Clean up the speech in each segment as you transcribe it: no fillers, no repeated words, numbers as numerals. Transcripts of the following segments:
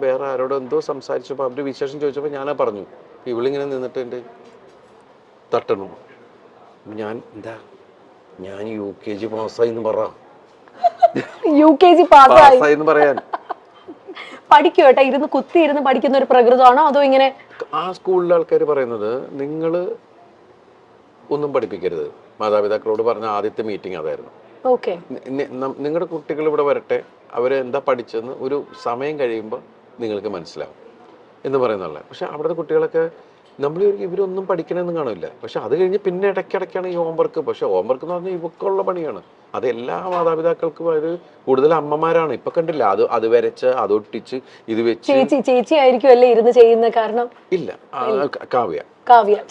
വേറെ ആരോട് എന്തോ സംസാരിച്ചപ്പോൾ അവർ വിശേഷം ചോദിച്ചപ്പോൾ ഞാനാ പറഞ്ഞു. ഇവളിങ്ങനെ നിന്നിട്ട് എൻ്റെ തട്ടണം. ഞാൻ എന്താ ഞാൻ UKG പാസ്സായി എന്ന് പറ. UKG പാസ്സായി എന്ന് പറയാൻ പഠിക്കും കേട്ടോ, ഇരുന്ന് കുത്തിയിരുന്ന് പഠിക്കുന്ന ഒരു പ്രകൃതമാണോ അതോ ഇങ്ങനെ? ആ സ്കൂളിലെ ആൾക്കാർ പറയുന്നത് നിങ്ങൾ ഒന്നും പഠിപ്പിക്കരുത്. മാതാപിതാക്കളോട് പറഞ്ഞ ആദ്യത്തെ മീറ്റിംഗ് അതായിരുന്നു. ഓക്കെ, നിങ്ങളുടെ കുട്ടികൾ ഇവിടെ വരട്ടെ, അവരെന്താ പഠിച്ചതെന്ന് ഒരു സമയം കഴിയുമ്പോൾ നിങ്ങൾക്ക് മനസ്സിലാവും എന്ന് പറയുന്നുള്ള. പക്ഷെ അവിടുത്തെ കുട്ടികളൊക്കെ നമ്മൾ ഇവരൊന്നും പഠിക്കണമെന്ന് കാണില്ല. പക്ഷെ അത് കഴിഞ്ഞ് പിന്നെ ഇടയ്ക്കിടയ്ക്കാണ് ഈ ഹോംവർക്ക്. പക്ഷെ ഹോംവർക്ക് എന്ന് പറഞ്ഞാൽ ഇവക്കുള്ള പണിയാണ്. അത് എല്ലാ മാതാപിതാക്കൾക്കും അത് കൂടുതൽ അമ്മമാരാണ്. ഇപ്പൊ കണ്ടില്ല, അത് വരച്ച് അതൊട്ടിച്ച് ഇത് വെച്ച്. ചേച്ചി ആയിരിക്കും അല്ലേ ഇരുന്ന് ചെയ്യുന്ന? കാരണം ഇല്ല, കാവ്യ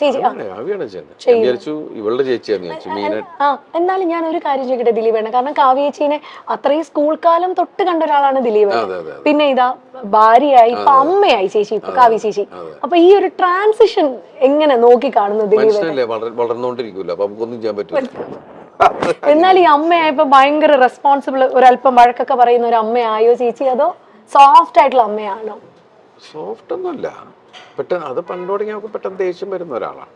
ചേച്ചി കാവ്യാണ് ചെയ്യുന്നത്. വിചാരിച്ചു ഇവളുടെ ചേച്ചിയാന്ന് വിചാരിച്ചു. എന്നാലും ഞാൻ ഒരു കാര്യം ചോദിക്കട്ടെ ദിലീപേണ്ണ, കാരണം കാവ്യ ചേച്ചീനെ അത്രയും സ്കൂൾ കാലം തൊട്ട് കണ്ട ഒരാളാണ് ദിലീപ്. പിന്നെ ഇതാ ഭാര്യയായി, ഇപ്പൊ അമ്മയായി ചേച്ചി, ഇപ്പൊ കാവ്യ ചേച്ചി. അപ്പൊ ഈ ഒരു ട്രാൻസിഷൻ എങ്ങനെ നോക്കി കാണുന്നു ദിലീപ്? വളർന്നുകൊണ്ടിരിക്കുമല്ലോ, അപ്പൊ നമുക്കൊന്നും ചെയ്യാൻ പറ്റില്ല. എന്നാൽ ഈ അമ്മയായപ്പോ ഭയങ്കര റെസ്പോൺസിബിൾ, ഒരല്പം വഴക്കൊക്കെ പറയുന്ന ഒരു അമ്മയായോ ചേച്ചി, അതോ സോഫ്റ്റ് ആയിട്ടുള്ള അമ്മയാണോ? സോഫ്റ്റ് ഒന്നുമല്ല, പെട്ടെന്ന് അത് പണ്ട് തുടങ്ങി നമുക്ക് പെട്ടെന്ന് ദേഷ്യം വരുന്ന ഒരാളാണ്,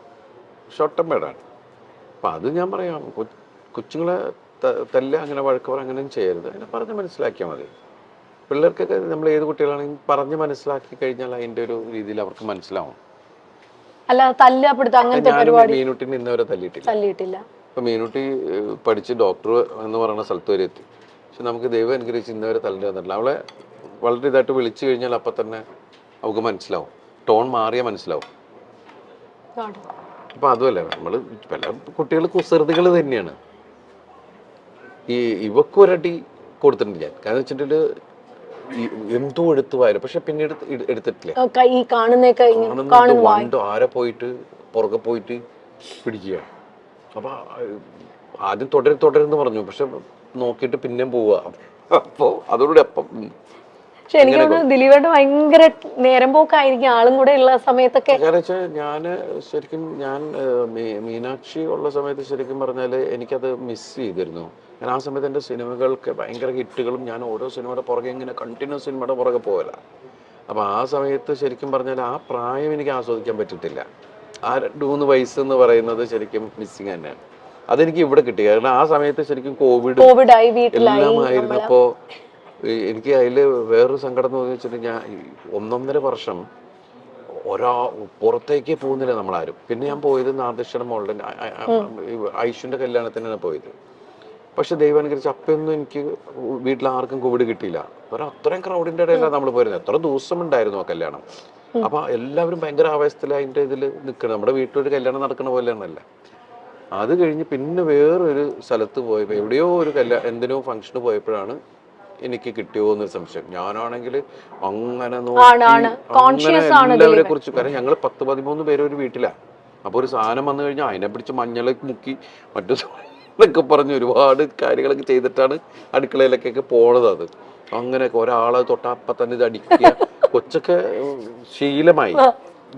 ഷോർട്ട് ടെമ്പേർഡാണ്. അപ്പം അത് ഞാൻ പറയാം, കൊച്ചുങ്ങളെ തല്ല്, അങ്ങനെ വഴക്ക് പറ, അങ്ങനെയും ചെയ്യരുത്. അങ്ങനെ പറഞ്ഞ് മനസ്സിലാക്കിയാൽ മതി. പിള്ളേർക്കൊക്കെ നമ്മൾ ഏത് കുട്ടികളാണെങ്കിലും പറഞ്ഞ് മനസ്സിലാക്കി കഴിഞ്ഞാൽ അതിൻ്റെ ഒരു രീതിയിൽ അവർക്ക് മനസ്സിലാവും. അല്ല തല്ലുപെടുത്ത അങ്ങനത്തെ പരിപാടി മീനുട്ടിനെ ഇന്നവരെ തല്ലിയിട്ടില്ല. ഇപ്പം മീനുട്ടി പഠിച്ച് ഡോക്ടർ എന്ന് പറയുന്ന സ്ഥലത്ത് വരെ എത്തി. പക്ഷെ നമുക്ക് ദൈവം അനുഗ്രഹിച്ച് ഇന്നവരെ തല്ലിട്ട് വന്നിട്ടില്ല. അവളെ വളരെ ഇതായിട്ട് വിളിച്ചു കഴിഞ്ഞാൽ അപ്പം തന്നെ അവൾക്ക് മനസ്സിലാവും, ടോൺ മാറിയാൽ മനസ്സിലാവും. അപ്പം അതുമല്ല, നമ്മൾ പല കുട്ടികൾ കുസൃതികൾ തന്നെയാണ്. ഇവക്കൊരടി കൊടുത്തിട്ടുണ്ട് ഞാൻ. കാരണം വെച്ചിട്ടുണ്ടെങ്കിൽ എന്തോ എടുത്തു വാരും, പക്ഷെ പിന്നീട് എടുത്തിട്ടില്ല. ആരെ പോയിട്ട് പുറകെ പോയിട്ട് പിടിക്കുക. അപ്പൊ ആദ്യം തുടരുന്ന് പറഞ്ഞു, പക്ഷെ നോക്കിയിട്ട് പിന്നെയും പോവുക. അപ്പോ അതോടെ അപ്പം പക്ഷെ എനിക്ക് തോന്നുന്നു ദിലീപേട്ട ഭയങ്കര നേരം പോക്കായിരിക്കും ആളും കൂടെ ഉള്ള സമയത്തൊക്കെ. ഞാന് ശരിക്കും മീനാക്ഷി ഉള്ള സമയത്ത് ശരിക്കും പറഞ്ഞാല് എനിക്കത് മിസ് ചെയ്തിരുന്നു. ഞാൻ ആ സമയത്ത് എൻ്റെ സിനിമകൾക്ക് ഭയങ്കര ഹിറ്റുകളും, ഞാൻ ഓരോ സിനിമയുടെ പുറകെ ഇങ്ങനെ കണ്ടിന്യൂസ് സിനിമയുടെ പുറകെ പോകല. അപ്പൊ ആ സമയത്ത് ശരിക്കും പറഞ്ഞാൽ ആ പ്രായം എനിക്ക് ആസ്വദിക്കാൻ പറ്റിയിട്ടില്ല. ആ 2-3 വയസ്സ് എന്ന് പറയുന്നത് ശരിക്കും മിസ്സിങ് തന്നെയാണ്. അതെനിക്ക് ഇവിടെ കിട്ടി. കാരണം ആ സമയത്ത് ശരിക്കും കോവിഡ് എല്ലാം ആയിരുന്നപ്പോ എനിക്ക് അതിൽ വേറൊരു സങ്കടം എന്ന് വെച്ചിട്ടുണ്ടെങ്കിൽ ഞാൻ 1.5 വർഷം പുറത്തേക്ക് പോകുന്നില്ല നമ്മളാരും. പിന്നെ ഞാൻ പോയത് നാദൃശ്വരം മോളുടെ ഐഷുവിന്റെ കല്യാണത്തിനാണ് പോയത്. പക്ഷെ ദൈവാനുഗ്രഹിച്ച് അപ്പൊന്നും എനിക്ക് വീട്ടിൽ ആർക്കും കോവിഡ് കിട്ടിയില്ല. അത്രയും ക്രൗഡിന്റെ ഇടയിലാണ് നമ്മൾ പോയിരുന്നത്. എത്ര ദിവസം ഉണ്ടായിരുന്നു ആ കല്യാണം. അപ്പൊ എല്ലാവരും ഭയങ്കര ആവേശത്തിൽ അതിന്റെ ഇതിൽ നിൽക്കണം. നമ്മുടെ വീട്ടിലൊരു കല്യാണം നടക്കുന്ന പോലെയാണല്ല. അത് കഴിഞ്ഞ് പിന്നെ വേറൊരു സ്ഥലത്ത് പോയപ്പോ എവിടെയോ ഒരു എന്തിനോ ഫംഗ്ഷന് പോയപ്പോഴാണ് എനിക്ക് കിട്ടിയോ എന്നൊരു സംശയം. ഞാനാണെങ്കിൽ അങ്ങനെ എല്ലാവരെ കുറിച്ച്, കാരണം ഞങ്ങൾ 10-13 പേര് ഒരു വീട്ടിലാണ്. അപ്പൊ ഒരു സാധനം വന്നു കഴിഞ്ഞാൽ അതിനെ പിടിച്ച് മഞ്ഞളൊക്കെ മുക്കി മറ്റു എന്നൊക്കെ പറഞ്ഞ് ഒരുപാട് കാര്യങ്ങളൊക്കെ ചെയ്തിട്ടാണ് അടുക്കളയിലേക്കൊക്കെ പോണത്. അത് അങ്ങനെയൊക്കെ ഒരാളെ തൊട്ടപ്പം തന്നെ ഇത് അടിക്കുക. കൊച്ചൊക്കെ ശീലമായി,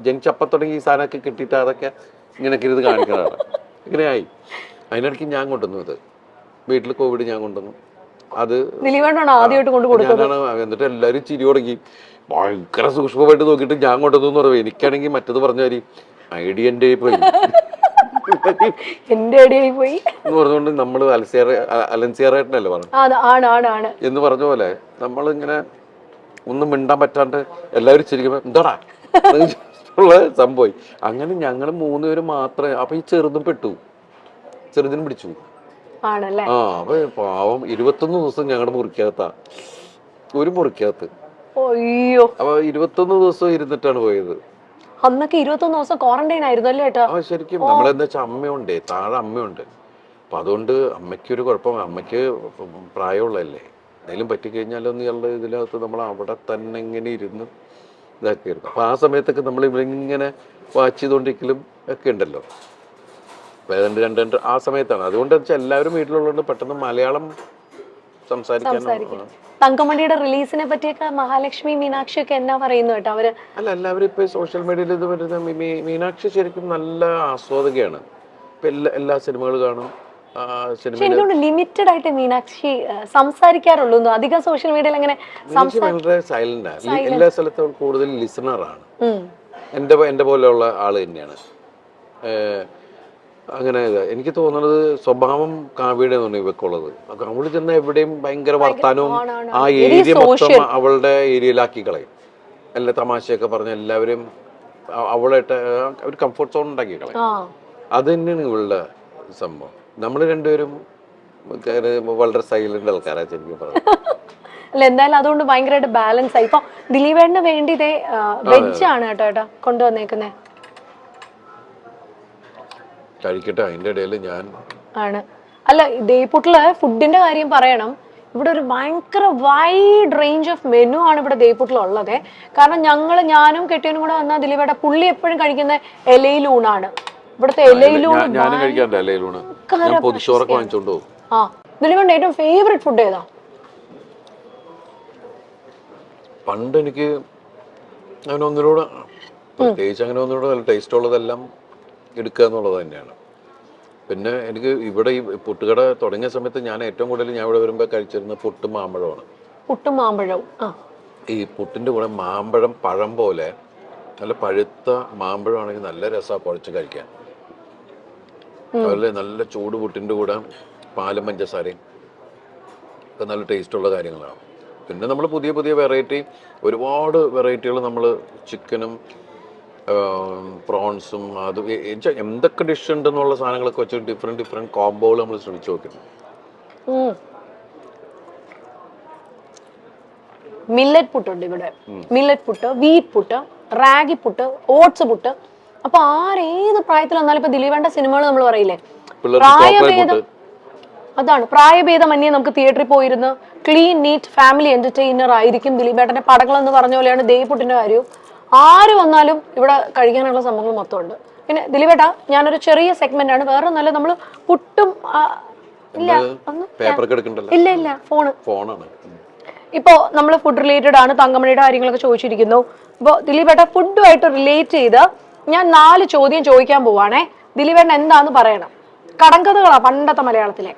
ജനിച്ചപ്പം തുടങ്ങി ഈ സാധനമൊക്കെ കിട്ടിയിട്ട് അതൊക്കെ ഇങ്ങനെയൊക്കെ ഇരുന്ന് കാണിക്കുന്നതാണ്. ഇങ്ങനെയായി. അതിനിടയ്ക്ക് ഞാൻ കൊണ്ടുവന്നു ഇത് വീട്ടിൽ, കോവിഡ് ഞാൻ കൊണ്ടുവന്നു. അത് ഞാനാണ്. എന്നിട്ട് എല്ലാവരും ചിരി തുടങ്ങി, ഭയങ്കര സൂക്ഷ്മമായിട്ട് നോക്കിയിട്ട് ഞാൻ കൊണ്ടുവന്നു എന്ന് പറയുന്നത്. എനിക്കാണെങ്കിൽ മറ്റത് പറഞ്ഞ മാതിരി ഐഡിയ എൻ്റെ പോയി എന്ന് പറഞ്ഞുകൊണ്ട് നമ്മൾ അലൻസിയറായിട്ടല്ലേ പറഞ്ഞു എന്ന് പറഞ്ഞ പോലെ നമ്മളിങ്ങനെ ഒന്നും മിണ്ടാൻ പറ്റാണ്ട് എല്ലാവരും ചിരിക്കുമ്പോ എന്താടാ ഉള്ള സംഭവം. അങ്ങനെ ഞങ്ങൾ 3 പേര് മാത്രമേ. അപ്പൊ ഈ ചെറുതും പെട്ടു, ചെറുതിനും പിടിച്ചു. അപ്പൊ പാവം 21 ദിവസം ഞങ്ങളുടെ ഒരു മുറിക്കകത്ത്. അപ്പൊ 21 ദിവസം ഇരുന്നിട്ടാണ് പോയത്. അന്നൊക്കെ 21 ദിവസം ക്വാറന്റൈൻ ആയിരുന്നു അല്ലേ ഏട്ടാ? ശരിക്കും നമ്മളെന്താ വെച്ചാൽ അമ്മയുണ്ട്, താഴെ അമ്മയുണ്ട്. അപ്പൊ അതുകൊണ്ട് അമ്മയ്ക്കൊരു കുഴപ്പം, അമ്മയ്ക്ക് പ്രായമുള്ളതല്ലേ, എന്തെങ്കിലും പറ്റിക്കഴിഞ്ഞാലൊന്നും ഇയാളുടെ ഇതിനകത്ത് നമ്മൾ അവിടെ തന്നെ ഇങ്ങനെ ഇരുന്ന് ഇതാക്കിയിരുന്നു. അപ്പൊ ആ സമയത്തൊക്കെ നമ്മൾ ഇവരിങ്ങനെ വാച്ച് ചെയ്തോണ്ടിരിക്കലും ഒക്കെ ഉണ്ടല്ലോ. രണ്ട് ആ സമയത്താണ്. അതുകൊണ്ട് വെച്ചാൽ എല്ലാവരും വീട്ടിലുള്ളതുകൊണ്ട് പെട്ടെന്ന് മലയാളം സംസാരിക്കാൻ. തങ്കമണിയുടെ റിലീസിനെ പറ്റിയൊക്കെ മഹാലക്ഷ്മി, മീനാക്ഷി ഒക്കെ എന്നാ പറയുന്നു കേട്ടോ അവര്? അല്ല, എല്ലാവരും ഇപ്പൊ സോഷ്യൽ മീഡിയയിൽ ഇത് വരുന്ന മീനാക്ഷി ശരിക്കും നല്ല ആസ്വാദകയാണ്. ഇപ്പൊ എല്ലാ സിനിമകൾ കാണും, സിനിമയിൽ ലിമിറ്റഡ് ആയിട്ട് മീനാക്ഷി സംസാരിക്കാറുള്ളൂ, അധികം സോഷ്യൽ മീഡിയയിൽ അങ്ങനെ വളരെ സൈലന്റ് ആണ്. എല്ലാ സ്ഥലത്തും കൂടുതൽ ലിസണറാണ്. എന്റെ പോലെയുള്ള ആള് തന്നെയാണ്. അങ്ങനെ എനിക്ക് തോന്നുന്നത് സ്വഭാവം കാവ്യയുടെ ഇവക്കുള്ളത്. അവള് ചെന്ന എവിടെയും ഭയങ്കര വർത്താനവും ആ ഏരിയ മൊത്തം അവളുടെ ഏരിയയിലാക്കി കളയും. എല്ലാ തമാശയൊക്കെ പറഞ്ഞ എല്ലാവരും അവളായിട്ട് ഒരു കംഫർട്ട് സോൺ ഉണ്ടാക്കി കളയും. അത് തന്നെയാണ് ഇവളുടെ സംഭവം. നമ്മൾ രണ്ടുപേരും വളരെ സൈലന്റ് ആൾക്കാരാ ശരിക്കും പറഞ്ഞു. അല്ല എന്തായാലും അതുകൊണ്ട് ഭയങ്കരമായിട്ട് ബാലൻസ് ആയി. ഇപ്പൊ ദിലീപേട്ടന് വേണ്ടി ഇതേ വെജ് ആണ് കേട്ടോ കൊണ്ടുവന്നേക്കുന്നേ. കഴിക്കട്ടെ, അതിന്റെ ഇടയിൽ ഞാൻ ആണ്. അല്ല ദേയ്പുട്ടില് ഫുഡിന്റെ കാര്യം പറയണം. ഇവിടെ ഒരു ഭയങ്കര വൈഡ് റേഞ്ച് ഓഫ് മെനു ആണ് ഇവിടെ ദേയ്പുട്ടിലുള്ളത്. കാരണം ഞാനും കെട്ടിയനും കൂടെ വന്നാൽ ദിലീപേട്ട പുള്ളി എപ്പോഴും കഴിക്കുന്ന ഇലയിലൂണാണ്. ഇവിടുത്തെ ഇലയിലൂണ്. ആ ദിലീപേട്ട ഏറ്റവും ഫേവറേറ്റ് ഫുഡ് ഏതാ? പണ്ട് എനിക്ക് അങ്ങനെ ഒന്നിലൂടെ പ്രത്യേകിച്ച് അങ്ങനെ ഒന്നിലൂടെ നല്ല ടേസ്റ്റ് ഉള്ളതെല്ലാം എടുക്കുക എന്നുള്ളത് തന്നെയാണ്. പിന്നെ എനിക്ക് ഇവിടെ ഈ പുട്ടുകട തുടങ്ങിയ സമയത്ത് ഞാൻ ഏറ്റവും കൂടുതൽ ഞാൻ ഇവിടെ വരുമ്പോൾ കഴിച്ചിരുന്നത് പുട്ടും മാമ്പഴമാണ്. പുട്ടും മാമ്പഴവും. ഈ പുട്ടിന്റെ കൂടെ മാമ്പഴം പഴം പോലെ നല്ല പഴുത്ത മാമ്പഴമാണെങ്കിൽ നല്ല രസമാണ് കുഴച്ച് കഴിക്കാൻ. അതുപോലെ നല്ല ചൂട് പുട്ടിന്റെ കൂടെ പാലും പഞ്ചസാരയും ഒക്കെ നല്ല ടേസ്റ്റുള്ള കാര്യങ്ങളാണ്. പിന്നെ നമ്മൾ പുതിയ പുതിയ വെറൈറ്റി ഒരുപാട് വെറൈറ്റികൾ നമ്മൾ ചിക്കനും പ്രോൺസും അത് എന്തൊക്കെ ഡിഷ് ഉണ്ടെന്നുള്ള സാധനങ്ങളൊക്കെ വെച്ച് ഡിഫറെന്റ് കോംബോകൾ നമ്മൾ ശ്രമിച്ചു നോക്കുന്നു. മില്ലറ്റ് പുട്ടുണ്ട് ഇവിടെ. Millet puttu, wheat puttu, ragi puttu, oats puttu. അപ്പൊ ആരേത് പ്രായത്തിൽ വന്നാലും ഇപ്പൊ ദിലീപേണ്ട സിനിമകൾ നമ്മൾ പറയില്ലേ, പ്രായഭേദം അതാണ്. പ്രായഭേദമന്യേ നമുക്ക് തിയേറ്ററിൽ പോയിരുന്ന് ക്ലീൻ നീറ്റ് ഫാമിലി എന്റർടൈനർ ആയിരിക്കും ദിലീപേട്ടന്റെ പടങ്ങൾ എന്ന് പറഞ്ഞ പോലെയാണ് ദേയ്പുട്ടിന്റെ കാര്യവും. ആര് വന്നാലും ഇവിടെ കഴിക്കാനുള്ള സംഭവങ്ങൾ മൊത്തം ഉണ്ട്. പിന്നെ ദിലീപേട്ട ഞാനൊരു ചെറിയ സെഗ്മെന്റ് ആണ്, വേറെ ഒന്നല്ല. നമ്മള് പുട്ടും ഇല്ല ഫോണാണ്. ഇപ്പോ നമ്മൾ ഫുഡ് റിലേറ്റഡ് ആണ്, തങ്കമണിയുടെ കാര്യങ്ങളൊക്കെ ചോദിച്ചിരിക്കുന്നു. ഇപ്പൊ ദിലീപേട്ട ഫുഡുമായിട്ട് റിലേറ്റ് ചെയ്ത് ഞാൻ 4 ചോദ്യം ചോദിക്കാൻ പോവാണേ. ദിലീപേട്ടൻ എന്താന്ന് പറയണം. കടങ്കഥകളാ പണ്ടത്തെ മലയാളത്തിലെ.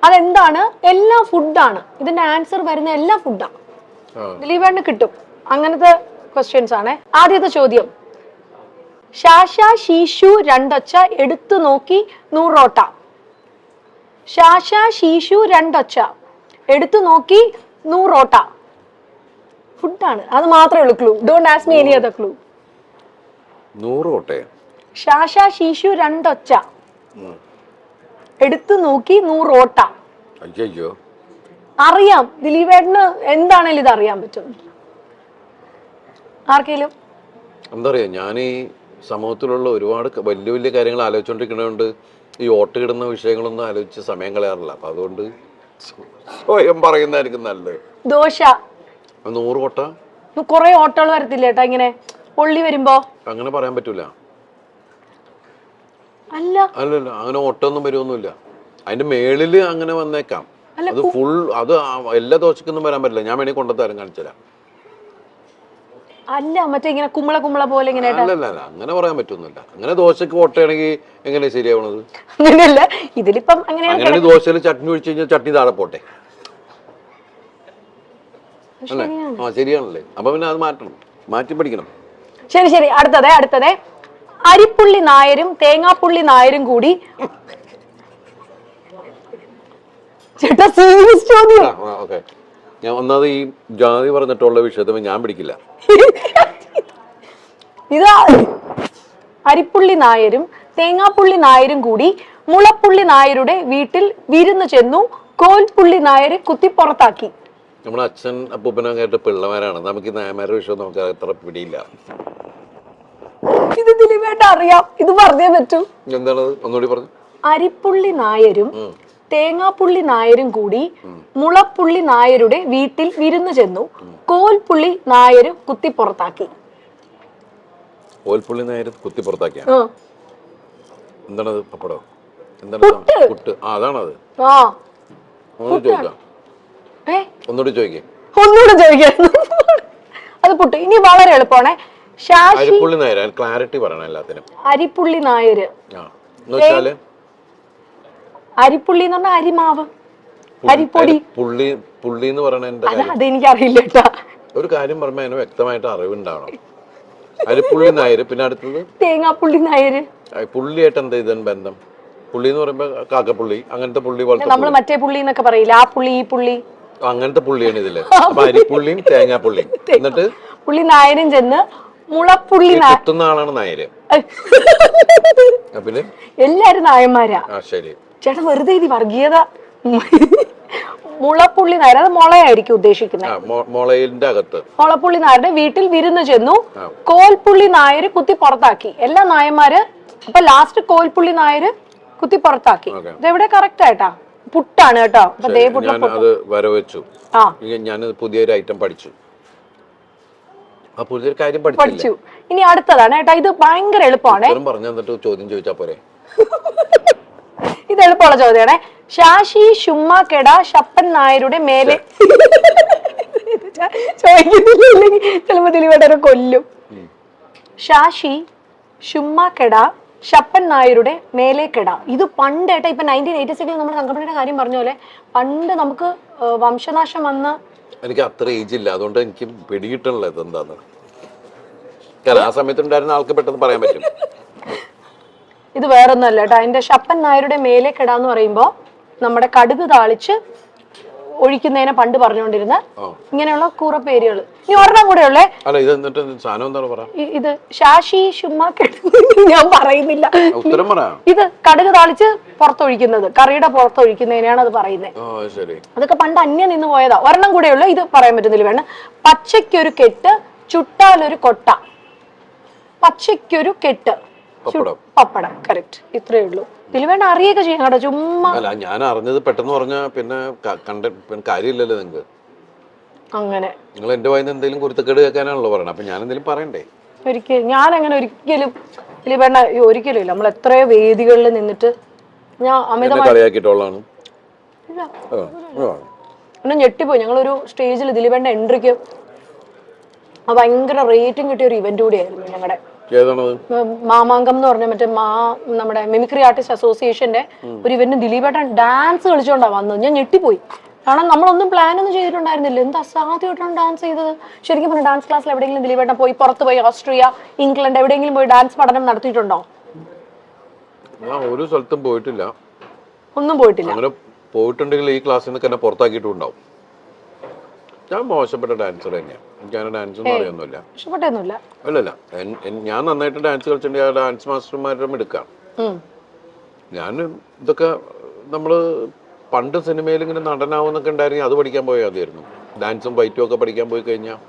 അതെന്താണ്? എല്ലാ ഫുഡാണ്. ഇതിന്റെ ആൻസർ വരുന്ന എല്ലാ ഫുഡാണ്. ദിലീപേട്ടന് കിട്ടും. അങ്ങനത്തെ ക്വസ്റ്റ്യൻസ് ആണ്. ആദ്യത്തെ ചോദ്യം, ശാശ ശീശു രണ്ടൊച്ച എടുത്തു നോക്കി 100 ഓട്ട. ശാശ ശീശു രണ്ടൊച്ച എടുത്തു നോക്കി 100 ഓട്ട. ഫുഡാണ്, അത് മാത്രമേ ഉള്ളൂ clue. Don't ask me any other clue. 100 ഓട്ട. ശാശ ശീശു രണ്ടൊച്ച എടുത്തു നോക്കി 100 ഓട്ട. അയ്യോ, അറിയാം ദിലീപേട്ടന് എന്താണേലും ഇത് അറിയാൻ പറ്റും. ആർക്കെങ്കിലും എന്താ പറയാ, ഞാൻ ഈ സമൂഹത്തിലുള്ള ഒരുപാട് വലിയ വലിയ കാര്യങ്ങൾ ആലോചിച്ചുകൊണ്ടിരിക്കുന്നതുകൊണ്ട് ഈ ഓട്ട് കിടുന്ന വിഷയങ്ങളൊന്നും ആലോചിച്ച് സമയം കളയാറില്ല. അപ്പൊ അതുകൊണ്ട് സ്വയം പറയുന്നതായിരിക്കും നല്ലത്. ദോശ 100 ഓട്ട. കുറെ ഓട്ടകൾ വരത്തില്ല കേട്ടാ ഇങ്ങനെ പൊള്ളി വരുമ്പോ? അങ്ങനെ പറയാൻ പറ്റൂല. അല്ലല്ല, അങ്ങനെ ഓട്ടമൊന്നും വരുമൊന്നുമില്ല. അതിന്റെ മേളില് അങ്ങനെ വന്നേക്കാം. അത് ഫുൾ അത് എല്ലാ ദോശക്കൊന്നും വരാൻ പറ്റില്ല. ഞാൻ വേണമെങ്കിൽ കൊണ്ടുത്തരാൻ കാണിച്ചുതരാം. അല്ല മറ്റേ ഇങ്ങനെ കുമ്പള പോലെ ഇങ്ങനെ. അല്ലല്ല, അങ്ങനെ പറയാൻ പറ്റൊന്നുമില്ല. അങ്ങനെ ദോശക്ക് ഓട്ടയാണെങ്കിൽ എങ്ങനെ ശരിയാവണത്? അങ്ങനെയല്ല, ഇതിലിപ്പം അങ്ങനെ ദോശയിൽ ചട്നി ഒഴിച്ചു കഴിഞ്ഞാൽ ചട്നി താഴെ പോട്ടെ അല്ലേ? ശരിയാണല്ലേ? അപ്പൊ പിന്നെ അത് മാറ്റി പഠിക്കണം. ശരി. അടുത്തത് അരിപ്പുള്ളി നായരും തേങ്ങാപ്പുള്ളി നായരും കൂടി. ചേട്ടാ സീരിയസ് ചോദ്യം. ഞാൻ ഒന്നാമത് ഈ ജാതി പറഞ്ഞിട്ടുള്ള വിഷയത്തിൽ ഞാൻ പിടിക്കില്ല. ഇതാ അരിപ്പുള്ളി നായരും തേങ്ങാപ്പുള്ളി നായരും കൂടി മുളപ്പുള്ളി നായരുടെ വീട്ടിൽ വിരുന്ന് ചെന്നു. കോൽപ്പുള്ളി നായരെ കുത്തി പുറത്താക്കി. നമ്മുടെ അച്ഛൻ അപ്പൂപ്പനൊക്കെ പിള്ളമാരാണ്. നമുക്ക് ഈ നായമാരുടെ വിഷയം നമുക്ക് അത്ര പിടിയില്ല. ഇത് ദിലീപേട്ട അറിയാം, ഇത് പറഞ്ഞേ പറ്റൂ. എന്താണ് ഒന്നുകൂടി പറഞ്ഞു? അരിപ്പുള്ളി നായരും തേങ്ങാപ്പുള്ളി നായരും കൂടി മുളപ്പുള്ളി നായരുടെ വീട്ടിൽ വിരുന്ന് ചെന്നു. കോൽപ്പുള്ളി നായര് കുത്തി പുറത്താക്കി. കോൽപ്പുള്ളി നായര് കുത്തി പുറത്താക്കിയ എന്താണത്? പപ്പടോ? എന്താണ്? പുട്ട്. അതാണത്. ഒന്നുകൂടി ചോദിക്കാം. അത് പുട്ട്. ഇനി വളരെ എളുപ്പമാണ്. അരിപ്പുള്ളി നായര് ക്ലാരിറ്റി പറയണം എല്ലാത്തിനും. അരിപ്പുള്ളി നായര് അരിപ്പുള്ളി എന്ന് പറഞ്ഞാൽ അരിമാവ്, അരിപ്പൊടി. പുള്ളി എന്ന് പറയണ അതെനിക്ക് അറിയില്ല കേട്ടാ. ഒരു കാര്യം പറയുമ്പോ അതിന് വ്യക്തമായിട്ട് അറിവുണ്ടാവണം. അരിപ്പുള്ളി നായര്, പിന്നെ അടുത്തത് തേങ്ങാപ്പുള്ളി നായര്. പുള്ളിയായിട്ട് എന്താ ഇതാണ് ബന്ധം? പുള്ളി എന്ന് പറയുമ്പോ കാക്കപ്പുള്ളി, അങ്ങനത്തെ പുള്ളി പോലത്തെ നമ്മൾ മറ്റേ പുള്ളി എന്നൊക്കെ പറയില്ല, ആ പുള്ളി ഈ പുള്ളി, അങ്ങനത്തെ പുള്ളിയാണ് ഇതില്. അപ്പൊ അരിപ്പുള്ളിയും തേങ്ങാപ്പുള്ളിയും. എന്നിട്ട് പുള്ളി നായരും ചെന്ന് മുളപ്പുള്ളി കുത്തുന്ന ആളാണ് നായര്. പിന്നെ എല്ലാരും നായന്മാരാ. ശരി ചേട്ടാ വെറുതെ ഇത് വർഗീയത. മുളപ്പുള്ളി നായർ, അത് മുളയായിരിക്കും ഉദ്ദേശിക്കുന്നത്. മുളയിന്റെ അകത്ത് മുളപ്പുള്ളി നായരുടെ വീട്ടിൽ വിരുന്ന് ചെന്നു, കോൽപ്പുള്ളി നായര് കുത്തി പുറത്താക്കി എല്ലാ നായന്മാര്. അപ്പൊ ലാസ്റ്റ് കോൽപ്പുള്ളി നായര് കുത്തി പുറത്താക്കി. ഇതെവിടെ കറക്റ്റ് ആയിട്ടാ? പുട്ടാണ് കേട്ടോ. അത് വരവെച്ചു. ഞാൻ പുതിയൊരു ഐറ്റം പഠിച്ചു. പുതിയൊരു കാര്യം പഠിച്ചു. ഇനി അടുത്തതാണ് കേട്ടോ. ഇത് ഭയങ്കര എളുപ്പമാണ്. പറഞ്ഞു ചോദ്യം ചോദിച്ചാ പോരെ? ഇത് എളുപ്പമുള്ള ചോദ്യമാണ്. ശാശി ശുമ്മ കെട ശപ്പൻ നായരുടെ മേലെ ചോദിക്കുന്നില്ലെങ്കിൽ ചിലപ്പോ ദിലീപേട്ടനെ കൊല്ലും. ശാശി ശുമ്മ കെട ശപ്പൻ നായരുടെ മേലെ കെട. ഇത് പണ്ട് ഏട്ടാ, ഇപ്പൊ 1986 നമ്മൾ സംഘടനയുടെ കാര്യം പറഞ്ഞ പോലെ പണ്ട് നമുക്ക് വംശനാശം വന്ന്. എനിക്ക് അത്ര ഏജ് ഇല്ല, അതുകൊണ്ട് എനിക്ക് പിടികിട്ടണല്ലോ ഇതെന്താന്ന്. കാരണം ആ സമയത്ത് ഉണ്ടായിരുന്ന ആൾക്ക് പെട്ടെന്ന് പറയാൻ പറ്റും. ഇത് വേറൊന്നല്ല കേട്ടോ. അതിന്റെ ശപ്പൻ നായരുടെ മേലെ കെട എന്ന് പറയുമ്പോ നമ്മുടെ കടുക് താളിച്ച് ഒഴിക്കുന്നതിനെ പണ്ട് പറഞ്ഞുകൊണ്ടിരുന്ന ഇങ്ങനെയുള്ള കൂറപ്പേരുകൾ. ഇനി ഒരെണ്ണം കൂടെ ഉള്ളേ. ഇത് ശാശി ശുമ്മ കെട. ഞാൻ പറയുന്നില്ല. ഇത് കടുക് താളിച്ച് പുറത്തൊഴിക്കുന്നത്, കറിയുടെ പുറത്തൊഴിക്കുന്നതിനെയാണ് അത് പറയുന്നത്. അതൊക്കെ പണ്ട് അന്യം നിന്ന് പോയതാ. ഒരെണ്ണം കൂടെ ഉള്ളു, ഇത് പറയാൻ പറ്റുന്നില്ല. വേണം. പച്ചയ്ക്കൊരു കെട്ട് ചുട്ടാലൊരു കൊട്ട. പച്ചയ്ക്കൊരു കെട്ട് പപ്പടം. കറക്റ്റ്. ഇത്രയേ ഉള്ളൂ. ദിലീപേട്ടൻ അറിയൊക്കെ ചെയ്യാം കേട്ടോ. ചുമ്മാ അല്ല, ഞാൻ അറിഞ്ഞത് പെട്ടെന്ന് പറഞ്ഞ പിന്നെ കാര്യമില്ലല്ലോ നിങ്ങൾക്ക്. അങ്ങനെ നിങ്ങൾ എന്റെ വായിന്ന് എന്തെങ്കിലും കുരുത്തക്കേട് കേൾക്കാനാണല്ലോ പറയണത്. അപ്പൊ ഞാൻ എന്തെങ്കിലും പറയണ്ടേ? ഒരിക്കലും ഞാൻ അങ്ങനെ ഒരിക്കലും ദിലീപേട്ട ഒരിക്കലും ഇല്ല. നമ്മൾ എത്രയോ വേദികളിൽ നിന്നിട്ട് ഞാൻ അമിതമായി കളിയാക്കിയിട്ടുള്ളതാണ്. എന്നെ ഞെട്ടിപ്പോയി. ഞങ്ങളൊരു സ്റ്റേജിൽ ദിലീപേട്ട എൻട്രിക്ക് ഭയങ്കര റേറ്റിംഗ് കിട്ടിയ ഒരു ഇവന്റ് കൂടിയായിരുന്നു ഞങ്ങളുടെ. മാമാങ്കം എന്ന് പറഞ്ഞ മറ്റേ നമ്മുടെ മിമിക്രി ആർട്ടിസ്റ്റ് അസോസിയേഷന്റെ ഒരു ഇവന്റ്. ദിലീപേട്ടൻ ഡാൻസ് കളിച്ചോണ്ടാ വന്നത്. ഞാൻ ഞെട്ടിപ്പോയി. കാരണം നമ്മളൊന്നും പ്ലാൻ ഒന്നും ചെയ്തിട്ടുണ്ടായിരുന്നില്ല. എന്ത് അസാധ്യമായിട്ടാണ് ഡാൻസ് ചെയ്തത്. ശരിക്കും പറഞ്ഞ ഡാൻസ് ക്ലാസ്സിൽ എവിടെയെങ്കിലും ദിലീപേട്ടൻ പോയി പുറത്ത് പോയി ഓസ്ട്രിയ, ഇംഗ്ലണ്ട് എവിടെയെങ്കിലും പോയി ഡാൻസ് പഠനം നടത്തിയിട്ടുണ്ടോ? ഒരു സ്ഥലത്തും പോയിട്ടില്ല. ഒന്നും പോയിട്ടില്ല. അങ്ങനെ പോയിട്ടുണ്ടെങ്കിൽ ഈ ക്ലാസ്സിൽ നിന്ന് തന്നെ പുറത്താക്കിയിട്ടുണ്ടാവും. ഞാൻ മോശപ്പെട്ട ഡാൻസർ തന്നെയാണ്. എനിക്ക് ഡാൻസ് ഒന്നും അറിയൊന്നുമില്ല. അല്ലല്ല, ഞാൻ നന്നായിട്ട് ഡാൻസ് കളിച്ചിട്ടുണ്ടെങ്കിൽ ഡാൻസ് മാസ്റ്റർമാരുടെ എടുക്കാം. ഞാൻ ഇതൊക്കെ നമ്മള് പണ്ട് സിനിമയിൽ ഇങ്ങനെ നടനാവുന്നൊക്കെ ഉണ്ടായിരുന്നെങ്കിൽ അത് പഠിക്കാൻ പോയാൽ മതിയായിരുന്നു. ഡാൻസും ഫൈറ്റും ഒക്കെ പഠിക്കാൻ പോയി കഴിഞ്ഞാൽ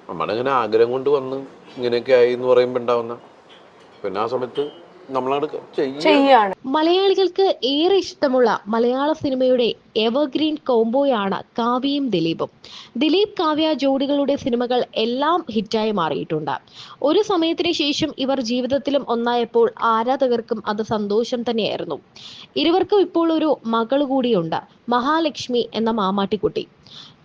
നമ്മളിങ്ങനെ ആഗ്രഹം കൊണ്ട് വന്ന് ഇങ്ങനെയൊക്കെ ആയി എന്ന് പറയുമ്പോൾ ഉണ്ടാവുന്ന പിന്നെ ആ സമയത്ത് മലയാളികൾക്ക് ഏറെ ഇഷ്ടമുള്ള മലയാള സിനിമയുടെ എവർഗ്രീൻ കോംബോയാണ് കാവ്യയും ദിലീപും. ദിലീപ് കാവ്യ ജോഡികളുടെ സിനിമകൾ എല്ലാം ഹിറ്റായി മാറിയിട്ടുണ്ട്. ഒരു സമയത്തിന് ശേഷം ഇവർ ജീവിതത്തിലും ഒന്നായപ്പോൾ ആരാധകർക്കും അത് സന്തോഷം തന്നെയായിരുന്നു. ഇരുവർക്കും ഇപ്പോൾ ഒരു മകൾ കൂടിയുണ്ട്, മഹാലക്ഷ്മി എന്ന മാമാട്ടിക്കുട്ടി.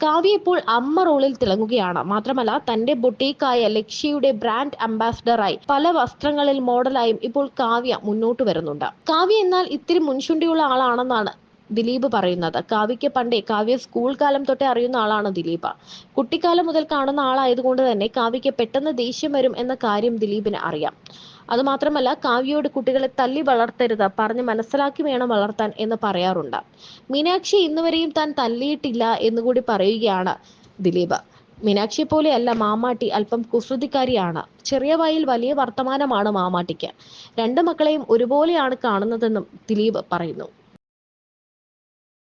കാവ്യ ഇപ്പോൾ അമ്മ റോളിൽ തിളങ്ങുകയാണ്. മാത്രമല്ല തന്റെ ബൊട്ടീക്കായ ലക്ഷ്യയുടെ ബ്രാൻഡ് അംബാസിഡറായി പല വസ്ത്രങ്ങളിൽ മോഡലായും ഇപ്പോൾ കാവ്യ മുന്നോട്ട് വരുന്നുണ്ട്. കാവ്യ എന്നാൽ ഇത്തിരി മുൻചുണ്ടിയുള്ള ആളാണെന്നാണ് ദിലീപ് പറയുന്നത്. കാവ്യയ്ക്ക് പണ്ടേ കാവ്യ സ്കൂൾ കാലം തൊട്ടേ അറിയുന്ന ആളാണ് ദിലീപ്. കുട്ടിക്കാലം മുതൽ കാണുന്ന ആളായതുകൊണ്ട് തന്നെ കാവ്യയ്ക്ക് പെട്ടെന്ന് ദേഷ്യം വരും എന്ന കാര്യം ദിലീപിന് അറിയാം. അതുമാത്രമല്ല കാവ്യയോട് കുട്ടികളെ തല്ലി വളർത്തരുത്, പറഞ്ഞ് മനസ്സിലാക്കി വേണം വളർത്താൻ എന്ന് പറയാറുണ്ട്. മീനാക്ഷി ഇന്നുവരെയും താൻ തല്ലിയിട്ടില്ല എന്നുകൂടി പറയുകയാണ് ദിലീപ്. മീനാക്ഷിയെ പോലെയല്ല മാമാട്ടി, അല്പം കുസൃതിക്കാരിയാണ്. ചെറിയ വായിൽ വലിയ വർത്തമാനമാണ് മാമാട്ടിക്ക്. രണ്ട് മക്കളെയും ഒരുപോലെയാണ് കാണുന്നതെന്നും ദിലീപ് പറയുന്നു.